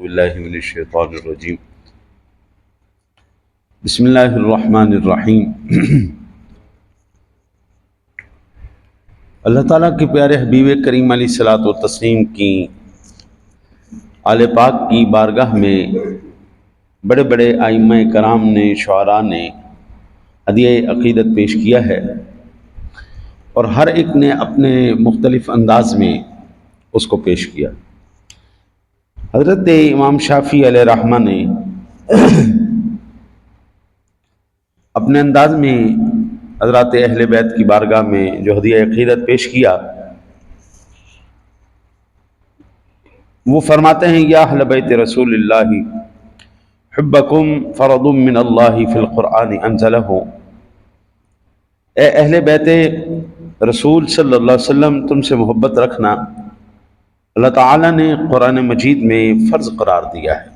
باللہ من الشیطان الرجیم بسم اللہ الرحمن الرحیم۔ اللہ تعالیٰ کے پیارے حبیب کریم علیہ الصلاۃ والتسلیم کی آل پاک کی بارگاہ میں بڑے بڑے ائمہ کرام نے، شعراء نے ہدیہ عقیدت پیش کیا ہے، اور ہر ایک نے اپنے مختلف انداز میں اس کو پیش کیا۔ حضرت امام شافعی علیہ رحمہ نے اپنے انداز میں حضرات اہل بیت کی بارگاہ میں جو ہدیہ عقیدت پیش کیا، وہ فرماتے ہیں یا اہل بیت رسول اللہ حبکم فرض من اللہ فی القرآن انزلہ۔ اے اہل بیت رسول صلی اللہ علیہ وسلم، تم سے محبت رکھنا اللہ تعالیٰ نے قرآن مجید میں فرض قرار دیا ہے۔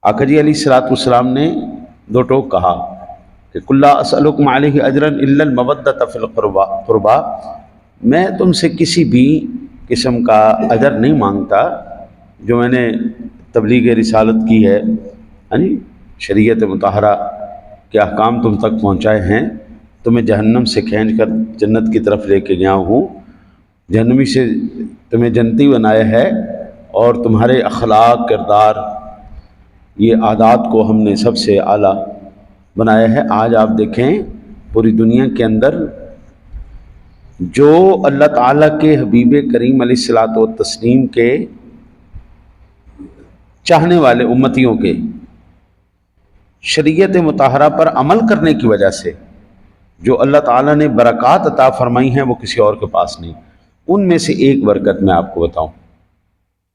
آقا جی علیہ الصلوۃ والسلام نے دو ٹوک کہا کہ قل لا اسألکم علیہ اجرا الا المودۃ فی القربى، میں تم سے کسی بھی قسم کا اجر نہیں مانگتا جو میں نے تبلیغ رسالت کی ہے، یعنی شریعت مطہرہ کے احکام تم تک پہنچائے ہیں، تمہیں جہنم سے کھینچ کر جنت کی طرف لے کے گیا ہوں، جہنمی سے تمہیں جنتی بنایا ہے، اور تمہارے اخلاق، کردار، یہ عادات کو ہم نے سب سے اعلیٰ بنایا ہے۔ آج آپ دیکھیں پوری دنیا کے اندر جو اللہ تعالیٰ کے حبیب کریم علیہ الصلوۃ والتسلیم کے چاہنے والے امتیوں کے شریعت مطہرہ پر عمل کرنے کی وجہ سے جو اللہ تعالیٰ نے برکات عطا فرمائی ہیں، وہ کسی اور کے پاس نہیں۔ ان میں سے ایک برکت میں آپ کو بتاؤں،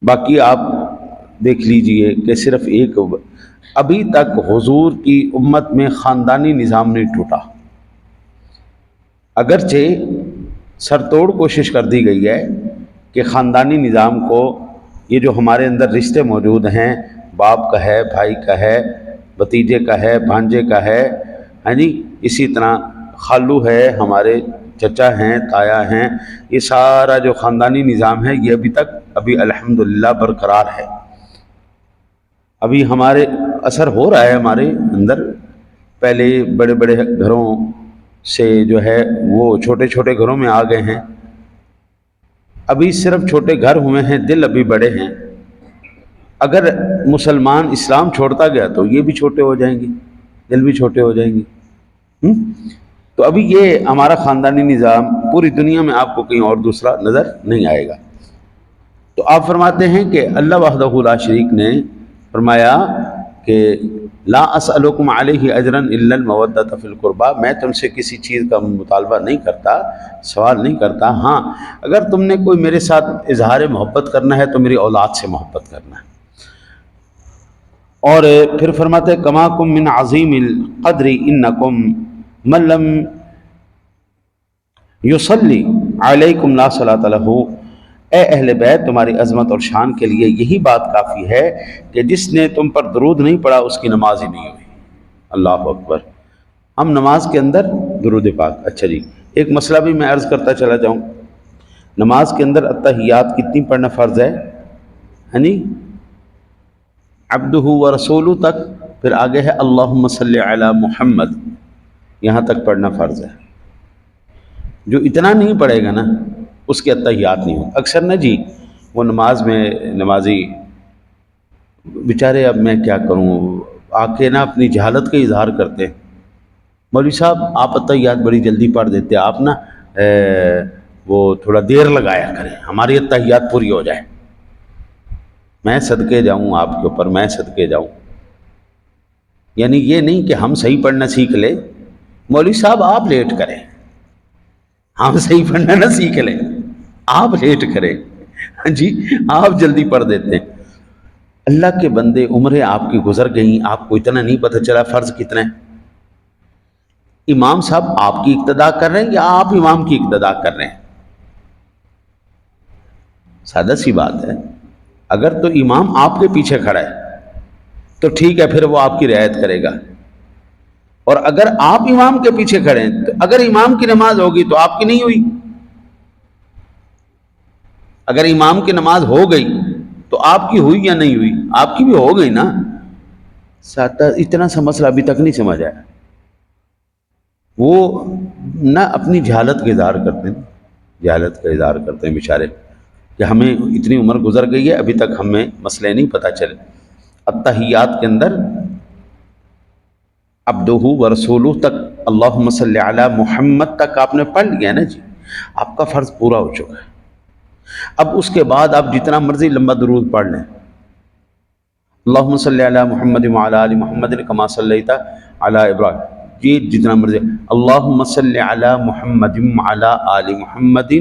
باقی آپ دیکھ لیجئے کہ صرف ایک، ابھی تک حضور کی امت میں خاندانی نظام نہیں ٹوٹا، اگرچہ سر توڑ کوشش کر دی گئی ہے کہ خاندانی نظام کو، یہ جو ہمارے اندر رشتے موجود ہیں، باپ کا ہے، بھائی کا ہے، بھتیجے کا ہے، بھانجے کا ہے، ہاں جی، اسی طرح خالو ہے، ہمارے چچا ہیں، تایا ہیں، یہ سارا جو خاندانی نظام ہے یہ ابھی الحمدللہ برقرار ہے۔ ابھی ہمارے اثر ہو رہا ہے ہمارے اندر، پہلے بڑے بڑے گھروں سے جو ہے وہ چھوٹے چھوٹے گھروں میں آ گئے ہیں، ابھی صرف چھوٹے گھر ہوئے ہیں، دل ابھی بڑے ہیں۔ اگر مسلمان اسلام چھوڑتا گیا تو یہ بھی چھوٹے ہو جائیں گے، دل بھی چھوٹے ہو جائیں گے۔ تو ابھی یہ ہمارا خاندانی نظام پوری دنیا میں آپ کو کہیں اور دوسرا نظر نہیں آئے گا۔ تو آپ فرماتے ہیں کہ اللہ وحدہ لا شریک نے فرمایا کہ لا اسألکم علیہ اجرا الا المودۃ فی القربى، میں تم سے کسی چیز کا مطالبہ نہیں کرتا، سوال نہیں کرتا، ہاں اگر تم نے کوئی میرے ساتھ اظہار محبت کرنا ہے تو میری اولاد سے محبت کرنا ہے۔ اور پھر فرماتے کما کم من عظیم القدر انکم من لم یصلی علیکم لا صلاۃ لہ۔ اے اہل بیت، تمہاری عظمت اور شان کے لیے یہی بات کافی ہے کہ جس نے تم پر درود نہیں پڑھا اس کی نماز ہی نہیں ہوئی۔ اللہ اکبر۔ ہم نماز کے اندر درود پاک، اچھا جی ایک مسئلہ بھی میں عرض کرتا چلا جاؤں، نماز کے اندر التحیات کتنی پڑھنا فرض ہے؟ یعنی عبدہ و رسولہ تک، پھر آگے ہے اللہم صلی علی محمد، یہاں تک پڑھنا فرض ہے۔ جو اتنا نہیں پڑھے گا نا اس کے التحیات نہیں ہوں۔ اکثر نا جی وہ نماز میں نمازی بیچارے، اب میں کیا کروں، آ کے نا اپنی جہالت کا اظہار کرتے ہیں، مولوی صاحب آپ التحیات بڑی جلدی پڑھ دیتے، آپ نا وہ تھوڑا دیر لگایا کریں، ہماری التحیات پوری ہو جائے۔ میں صدقے جاؤں آپ کے اوپر، میں صدقے جاؤں، یعنی یہ نہیں کہ ہم صحیح پڑھنا سیکھ لیں، مولوی صاحب آپ لیٹ کریں، ہم صحیح پڑھنا نہ سیکھ لیں، آپ لیٹ کریں، جی آپ جلدی پڑھ دیتے ہیں۔ اللہ کے بندے، عمریں آپ کی گزر گئیں، آپ کو اتنا نہیں پتہ چلا فرض کتنا ہے۔ امام صاحب آپ کی اقتداء کر رہے ہیں یا آپ امام کی اقتداء کر رہے ہیں؟ سادہ سی بات ہے، اگر تو امام آپ کے پیچھے کھڑا ہے تو ٹھیک ہے، پھر وہ آپ کی رعایت کرے گا، اور اگر آپ امام کے پیچھے کھڑے ہیں تو اگر امام کی نماز ہوگی تو آپ کی نہیں ہوئی، اگر امام کی نماز ہو گئی تو آپ کی ہوئی یا نہیں ہوئی؟ آپ کی بھی ہو گئی نا. اتنا سا مسئلہ ابھی تک نہیں سمجھ آیا. وہ نہ اپنی جہالت کا اظہار کرتے ہیں، جہالت کا اظہار کرتے ہیں بیچارے، کہ ہمیں اتنی عمر گزر گئی ہے ابھی تک ہمیں مسئلے نہیں پتہ چلے. التحیات کے اندر عبدہ و رسولہ تک، اللہم صلی علی محمد تک آپ نے پڑھ لیا نا جی، آپ کا فرض پورا ہو چکا ہے. اب اس کے بعد آپ جتنا مرضی لمبا درود پڑھ لیں، اللہم صلی علی محمد وعلی آل محمد کما صلیت علی ابراہیم، یہ جتنا مرضی. اللہم صلی علی محمد وعلی آل محمد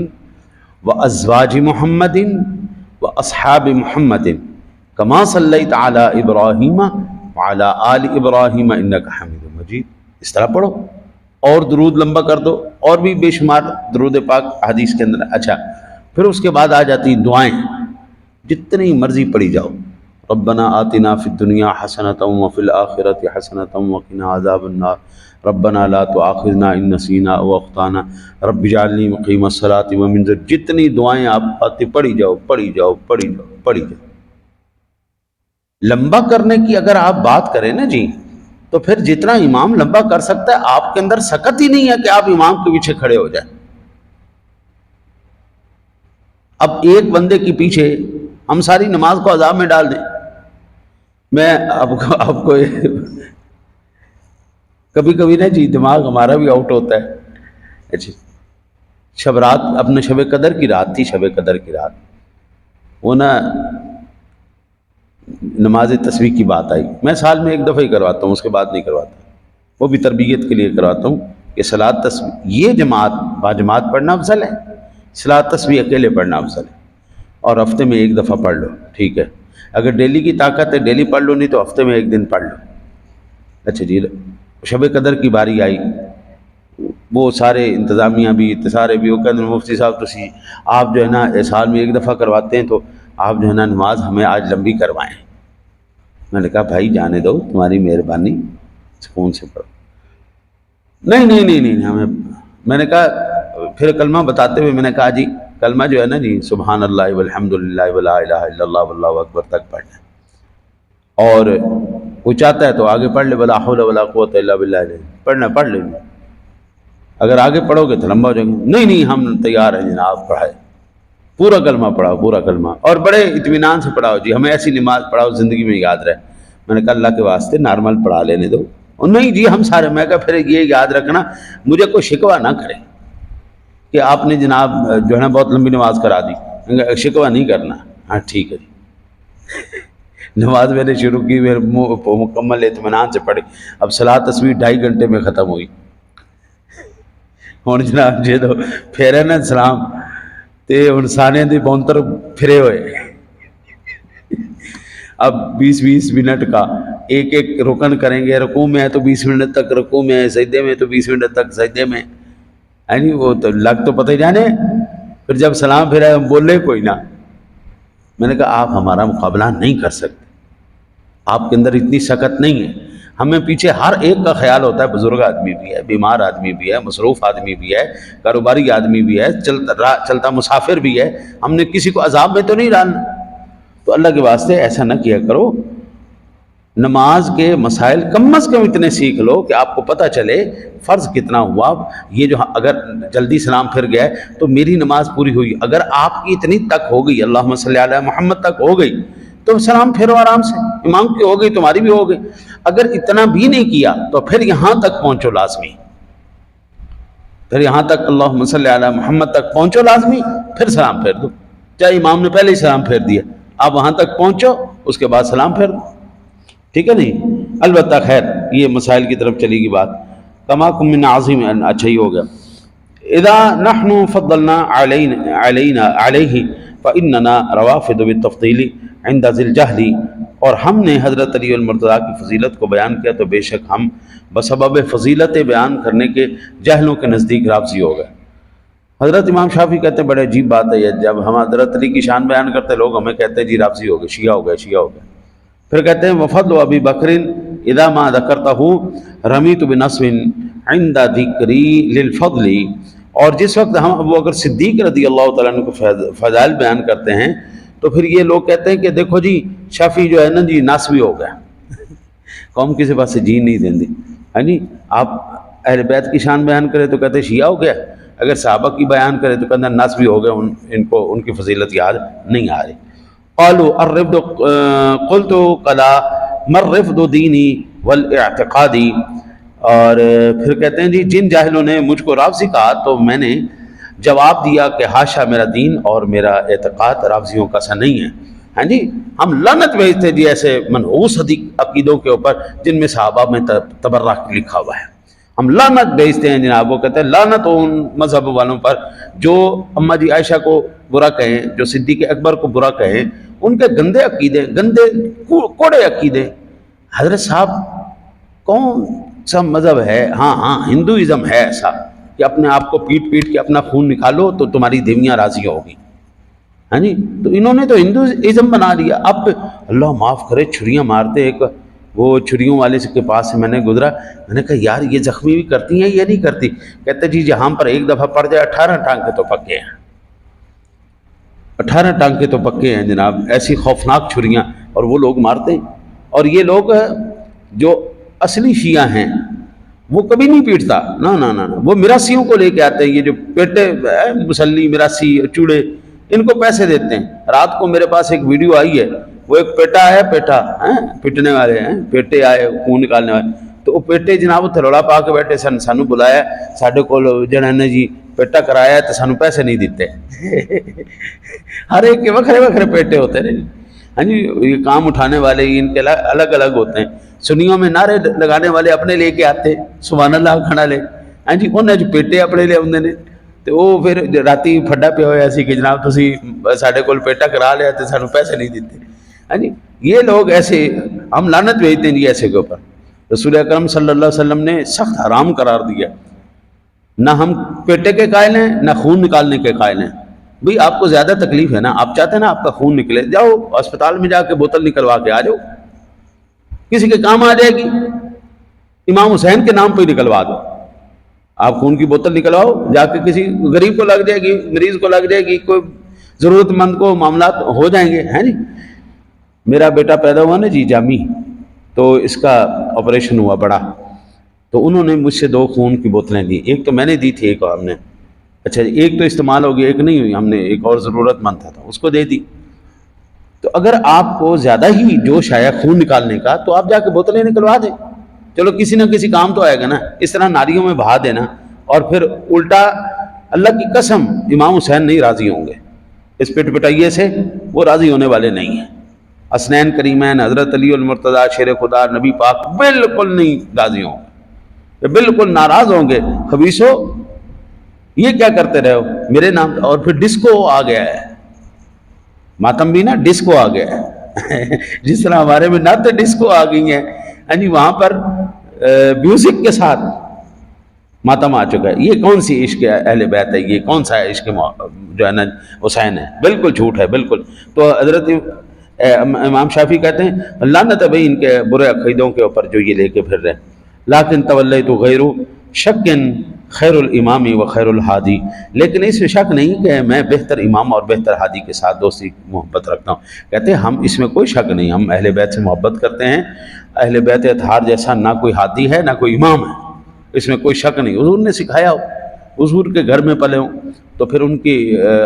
وازواج محمد واصحاب محمد کما صلیت علی ابراہیم وعلی آل ابراہیم انک حمید مجید. اس طرح پڑھو اور درود لمبا کر دو، اور بھی بے شمار درود پاک حدیث کے اندر. اچھا، پھر اس کے بعد آ جاتی دعائیں، جتنی مرضی پڑھی جاؤ. ربنا آتنا فی الدنیا حسنۃ وفی الآخرۃ حسنۃ وقنا عذاب النار ربنا لا تؤاخذنا ان نسینا او اخطانا رب اجعلنی مقیم الصلاۃ ومن ذریتی. جتنی دعائیں آپ آتی پڑھی جاؤ پڑھی جاؤ پڑھی جاؤ پڑھی جاؤ. لمبا کرنے کی اگر آپ بات کریں نا جی، تو پھر جتنا امام لمبا کر سکتا ہے، آپ کے اندر سکت ہی نہیں ہے کہ آپ امام کے پیچھے کھڑے ہو جائیں. اب ایک بندے کے پیچھے ہم ساری نماز کو عذاب میں ڈال دیں. میں آپ کو کبھی کبھی نا جی دماغ ہمارا بھی آؤٹ ہوتا ہے. اچھا، شب رات، اپنے شب قدر کی رات تھی، شب قدر کی رات، وہ نا نماز تسبیح کی بات آئی. میں سال میں ایک دفعہ ہی کرواتا ہوں، اس کے بعد نہیں کرواتا، وہ بھی تربیت کے لیے کرواتا ہوں کہ صلاۃ تسبیح یہ جماعت باجماعت پڑھنا افضل ہے، صلاۃ تسبیح اکیلے پڑھنا افضل ہے. اور ہفتے میں ایک دفعہ پڑھ لو، ٹھیک ہے. اگر ڈیلی کی طاقت ہے ڈیلی پڑھ لو، نہیں تو ہفتے میں ایک دن پڑھ لو. اچھا جی، شب قدر کی باری آئی، وہ سارے انتظامیہ بھی سارے بھی وہ کہتے ہیں مفتی صاحب تو آپ جو ہے نا سال میں ایک دفعہ کرواتے ہیں، تو آپ جو ہے نا نماز ہمیں آج لمبی کروائیں. میں نے کہا بھائی جانے دو، تمہاری مہربانی، سکون سے پڑھو. نہیں ہمیں، میں نے کہا پھر کلمہ بتاتے ہوئے میں نے کہا جی کلمہ جو ہے نا جی سبحان اللہ والحمد للہ ولا الہ الا اللہ واللہ اکبر تک پڑھنا ہے. اور کوئی چاہتا ہے تو آگے پڑھ لے، ولا حول ولا قوت الا باللہ، پڑھنا پڑھ لے. اگر آگے پڑھو گے تو لمبا ہو جائے گا. نہیں ہم تیار ہیں جناب، پڑھائے پورا کلمہ پڑھاؤ، پورا کلمہ، اور بڑے اطمینان سے پڑھاؤ جی، ہمیں ایسی نماز پڑھاؤ زندگی میں یاد رہے. میں نے کہا اللہ کے واسطے نارمل پڑھا لینے دو. اور نہیں جی ہم سارے، میں کہا پھر یہ یاد رکھنا مجھے کوئی شکوہ نہ کرے کہ آپ نے جناب جو ہے نا بہت لمبی نماز کرا دی. شکوہ نہیں کرنا. ہاں ٹھیک ہے جی. نماز میں نے شروع کی، میرے مکمل اطمینان سے پڑھی. اب صلاۃ تسبیح 2.5 گھنٹے میں ختم ہوئی. ہوں جناب جی تو پھر نا سلام تے ہوں سانے دی بونتر پھرے ہوئے. اب 20 منٹ کا ایک ایک رکن کریں گے. رکوع میں ہے تو 20 منٹ تک رکوع میں ہے، سجدے میں تو 20 منٹ تک سجدے میں ہے نہیں. وہ تو لگ تو پتہ ہی جانے. پھر جب سلام پھرا ہم بولے کوئی نہ. میں نے کہا آپ ہمارا مقابلہ نہیں کر سکتے، آپ کے اندر اتنی سکت نہیں ہے. ہمیں پیچھے ہر ایک کا خیال ہوتا ہے، بزرگ آدمی بھی ہے، بیمار آدمی بھی ہے، مصروف آدمی بھی ہے، کاروباری آدمی بھی ہے، چلتا مسافر بھی ہے. ہم نے کسی کو عذاب میں تو نہیں ڈالنا. تو اللہ کے واسطے ایسا نہ کیا کرو. نماز کے مسائل کم از کم اتنے سیکھ لو کہ آپ کو پتہ چلے فرض کتنا ہوا. یہ جو اگر جلدی سلام پھر گیا ہے تو میری نماز پوری ہوئی. اگر آپ کی اتنی تک ہو گئی، اللہم صلی علی محمد تک ہو گئی، تو سلام پھرو آرام سے. امام کی ہو گئی تمہاری بھی ہو گئی. اگر اتنا بھی نہیں کیا تو پھر یہاں تک پہنچو لازمی، پھر یہاں تک اللہم صلی علی محمد تک پہنچو لازمی، پھر سلام پھیر دو. چاہے امام نے پہلے ہی سلام پھیر دیا، آپ وہاں تک پہنچو اس کے بعد سلام پھیر دو. ٹھیک ہے نہیں؟ البتہ خیر یہ مسائل کی طرف چلی گی بات. کماکم من عظیم، اچھا ہی ہو گیا. اذا نحن فضلنا علینا علیہ فاننا روافد بالتفضیل عند ذی الجہل. اور ہم نے حضرت علی المرتضیٰ کی فضیلت کو بیان کیا تو بے شک ہم بسبب فضیلت بیان کرنے کے جہلوں کے نزدیک رافضی ہو گئے. حضرت امام شافعی کہتے ہیں بڑے عجیب بات ہے یہ، جب ہم حضرت علی کی شان بیان کرتے لوگ ہمیں کہتے ہیں جی رافضی ہو گئے، شیعہ ہو گئے، شیعہ ہو گئے. پھر کہتے ہیں وفضل ابی بکر اذا ما ذکرتہ رمیت بنصب عند ذکری للفضل. اور جس وقت ہم ابو بکر صدیق رضی اللہ تعالیٰ عنہ کو فضائل بیان کرتے ہیں تو پھر یہ لوگ کہتے ہیں کہ دیکھو جی شافی جو ہے نا جی ناسوی ہو گیا قوم کسی پاس سے جی نہیں دیں دی. ہاں جی آپ اہل بیت کی شان بیان کرے تو کہتے شیعہ ہو گیا, اگر صحابہ کی بیان کرے تو کہتے ناسوی ہو گیا, ان کو ان کی فضیلت یاد نہیں آ رہی. قالوا الرفد قلت قلا مرفد دینی والاعتقادی. اور پھر کہتے ہیں جی جن جاہلوں نے مجھ کو رافضی کہا تو میں نے جواب دیا کہ ہاشا میرا دین اور میرا اعتقاد رافضیوں کا سا نہیں ہے. ہاں جی ہم لعنت بھیجتے جی ایسے منحوس عقیدوں کے اوپر جن میں صحابہ میں تبرہ لکھا ہوا ہے. ہم لعنت بھیجتے ہیں جناب, وہ کہتے ہیں لعنت ہو ان مذہب والوں پر جو اماں جی عائشہ کو برا کہیں, جو صدیق اکبر کو برا کہیں, ان کے گندے عقیدے, گندے کوڑے عقیدے. حضرت صاحب کون سا مذہب ہے؟ ہاں ہندوازم ہے ایسا کہ اپنے آپ کو پیٹ پیٹ کے اپنا خون نکالو تو تمہاری دیویاں راضی ہوگی. ہاں جی تو انہوں نے تو ہندوازم بنا لیا. اب اللہ معاف کرے چھریاں مارتے, ایک وہ چھریوں والے کے پاس سے میں نے گزرا, میں نے کہا یار یہ زخمی بھی کرتی ہیں یہ نہیں کرتی؟ کہتے جی جہاں پر ایک دفعہ پڑ جائے 18 ٹانکے تو پکے ہیں, 18 ٹانکے تو پکے ہیں جناب, ایسی خوفناک چھریاں, اور وہ لوگ مارتے ہیں. اور یہ لوگ جو اصلی شیعہ ہیں وہ کبھی نہیں پیٹتا, نہ وہ مراسیوں کو لے کے آتے ہیں, یہ جو پیٹے مسلی مراسی چوڑے ان کو پیسے دیتے ہیں. رات کو میرے پاس ایک ویڈیو آئی ہے, وہ ایک پیٹا ہے, پیٹا پٹنے والے ہیں, پیٹے آئے خون نکالنے والے, تو وہ پیٹے جناب تھروڑا پا کے بیٹھے سن, سانو بلایا ساڈے کول جڑا نے جی پیٹا کرایا تو سانو پیسے نہیں دیتے. ہر ایک کے وکھرے وکھرے پیٹے ہوتے ہیں. ہاں جی یہ کام اٹھانے والے ان کے الگ الگ ہوتے ہیں. سنیوں میں نعرے لگانے والے اپنے لے کے آتے سبحان اللہ کھڑا لے, ہاں جی انہیں جو پیٹے اپنے لے آتے ہیں, تو وہ پھر راتی پھڈا پیا ہوا سی کہ جناب تسی ساڈے کول پیٹا کرا لیا تو سانو پیسے نہیں دیتے. ہاں جی یہ لوگ ایسے, ہم لعنت بھیجتے ہیں جی ایسے کے اوپر. رسول اکرم صلی اللہ علیہ وسلم نے سخت حرام قرار دیا, نہ ہم پیٹے کے قائل ہیں نہ خون نکالنے کے قائل ہیں. بھئی آپ کو زیادہ تکلیف ہے نا, آپ چاہتے ہیں نا آپ کا خون نکلے, جاؤ اسپتال میں جا کے بوتل نکلوا کے آ جاؤ, کسی کے کام آ جائے گی. امام حسین کے نام پہ نکلوا دو, آپ خون کی بوتل نکلواؤ, جا کے کسی غریب کو لگ جائے گی, مریض کو لگ جائے گی, کوئی ضرورت مند کو معاملات ہو جائیں گے. ہیں جی میرا بیٹا پیدا ہوا نا جی جامی, تو اس کا آپریشن ہوا بڑا, تو انہوں نے مجھ سے 2 خون کی بوتلیں دی, ایک تو میں نے دی تھی, ایک ہم نے, اچھا ایک تو استعمال ہو گئی, ایک نہیں ہوئی, ہم نے ایک اور ضرورت مند تھا اس کو دے دی. تو اگر آپ کو زیادہ ہی جوش آیا خون نکالنے کا تو آپ جا کے بوتلیں نکلوا دیں, چلو کسی نہ کسی کام تو آئے گا نا. اس طرح نالیوں میں بہا دینا, اور پھر الٹا اللہ کی قسم امام حسین نہیں راضی ہوں گے اس پٹ پٹائیے سے, وہ راضی ہونے والے نہیں ہیں. حسنین کریمین حضرت علی المرتضیٰ شیر خدا نبی پاک بالکل نہیں راضی ہوں گے, بالکل ناراض ہوں گے. خبیثو یہ کیا کرتے رہے ہو میرے نام. اور پھر ڈسکو آ گیا ہے, ماتم بھی نا ڈسکو آ گیا ہے. جس طرح ہمارے میں نعتیں ڈسکو آ گئی ہیں, یعنی وہاں پر میوزک کے ساتھ ماتم آ چکا ہے. یہ کون سی عشق اہل بیت ہے, یہ کون سا عشق جو ہے نا حسین ہے؟ بالکل جھوٹ ہے بالکل. تو حضرت امام شافعی کہتے ہیں لعنت ہے بھائی ان کے برے عقیدوں کے اوپر جو یہ لے کے پھر رہے. لیکن تولیت غیر شک خیر الامام و خیر الحادی, لیکن اس میں شک نہیں کہ میں بہتر امام اور بہتر ہادی کے ساتھ دوستی محبت رکھتا ہوں. کہتے ہیں ہم اس میں کوئی شک نہیں, ہم اہل بیت سے محبت کرتے ہیں. اہل بیت اطہار جیسا نہ کوئی ہادی ہے نہ کوئی امام ہے, اس میں کوئی شک نہیں. حضور نے سکھایا ہو, حضور کے گھر میں پلے ہوں, تو پھر ان کی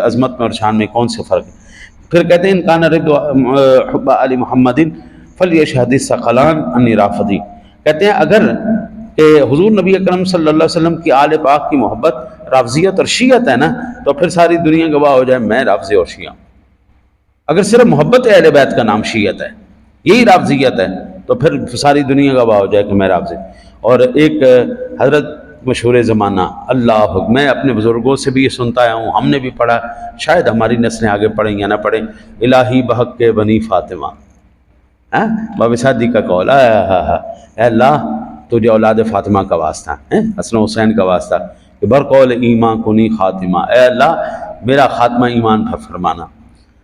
عظمت میں اور شان میں کون سے فرق ہے. پھر کہتے ہیں ان کان رد حب علی محمد فلیشہد الثقلان انی رافضی. کہتے ہیں اگر کہ حضور نبی اکرم صلی اللہ علیہ وسلم کی آل پاک کی محبت رافضیت اور شیعت ہے نا, تو پھر ساری دنیا گواہ ہو جائے میں رافضی اور شیعہ. اگر صرف محبت اہل بیت کا نام شیعت ہے, یہی رافضیت ہے, تو پھر ساری دنیا گواہ ہو جائے کہ میں رافضی. اور ایک حضرت مشہور زمانہ اللہ, میں اپنے بزرگوں سے بھی یہ سنتا آیا ہوں, ہم نے بھی پڑھا, شاید ہماری نسلیں آگے پڑھیں یا نہ پڑھیں. الہی بحق کے بنی فاطمہ, باب صادق کا قول, اے اللہ تجھے اولاد فاطمہ کا واسطہ, حسن حسین کا واسطہ, کہ برقول ایمان کنی خاتمہ, اے اللہ میرا خاتمہ ایمان پر فرمانا.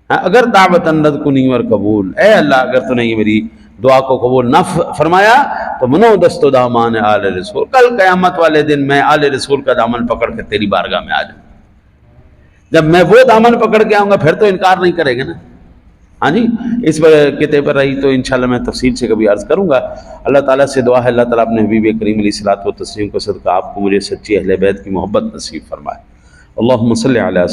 اگر دعوت اندد کنی ور قبول, اے اللہ اگر تو نے یہ میری دعا کو قبول نہ فرمایا تو منو دست و دامان آل رسول, کل قیامت والے دن میں آل رسول کا دامن پکڑ کے تیری بارگاہ میں آ جاؤں. جب میں وہ دامن پکڑ کے آؤں گا پھر تو انکار نہیں کرے گا نا. ہاں جی، اس کتے پر رہی تو انشاءاللہ میں تفصیل سے کبھی عرض کروں گا۔ اللہ تعالیٰ سے دعا ہے اللہ تعالیٰ اپنے حبیب کریم علیہ الصلوۃ والتسلیم کو صدقہ آپ کو مجھے سچی اہل بیت کی محبت نصیب فرمائے۔ اللہم صلی علی سیدنا